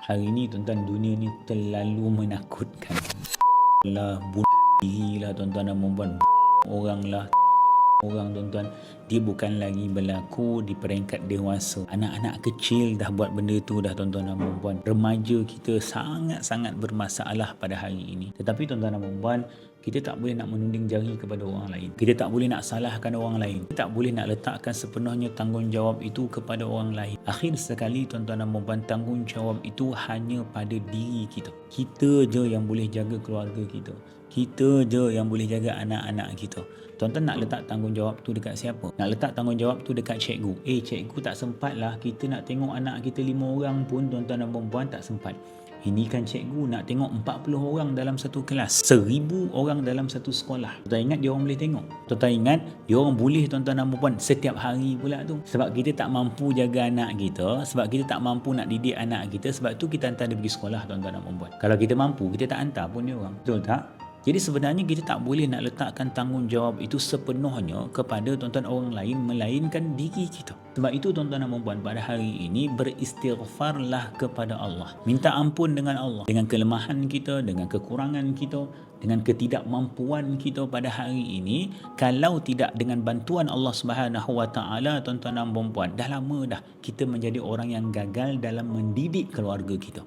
Hari ni tuan-tuan, dunia ni terlalu menakutkan. Lah, bunuh diri lah tuan-tuan dan puan-puan. Orang lah, orang tuan-tuan, dia bukan lagi berlaku di peringkat dewasa. Anak-anak kecil dah buat benda tu dah tuan-tuan dan puan-puan. Remaja kita sangat-sangat bermasalah pada hari ini. Tetapi tuan-tuan dan puan-puan, kita tak boleh nak menunding jari kepada orang lain. Kita tak boleh nak salahkan orang lain. Kita tak boleh nak letakkan sepenuhnya tanggungjawab itu kepada orang lain. Akhir sekali tuan-tuan dan puan-puan, tanggungjawab itu hanya pada diri kita. Kita je yang boleh jaga keluarga kita. Kita je yang boleh jaga anak-anak kita. Tuan-tuan nak letak tanggungjawab tu dekat siapa? Nak letak tanggungjawab tu dekat cikgu. Cikgu tak sempat lah, kita nak tengok anak kita 5 orang pun tuan-tuan dan puan-puan tak sempat. Ini kan cikgu nak tengok 40 orang dalam satu kelas, 1000 orang dalam satu sekolah. Tuan ingat dia orang boleh tengok? Tuan ingat dia orang boleh tuan-tuan dan puan-puan setiap hari pula tu? Sebab kita tak mampu jaga anak kita, sebab kita tak mampu nak didik anak kita, sebab tu kita hantar dia pergi sekolah tuan-tuan dan puan-puan. Kalau kita mampu, kita tak hantar pun dia orang. Betul tak? Jadi sebenarnya kita tak boleh nak letakkan tanggungjawab itu sepenuhnya kepada tuan-tuan orang lain, melainkan diri kita. Sebab itu tuan-tuan dan puan-puan, pada hari ini beristighfarlah kepada Allah. Minta ampun dengan Allah. Dengan kelemahan kita, dengan kekurangan kita, dengan ketidakmampuan kita pada hari ini, kalau tidak dengan bantuan Allah Subhanahu Wa Taala, tuan-tuan dan puan-puan, dah lama dah kita menjadi orang yang gagal dalam mendidik keluarga kita.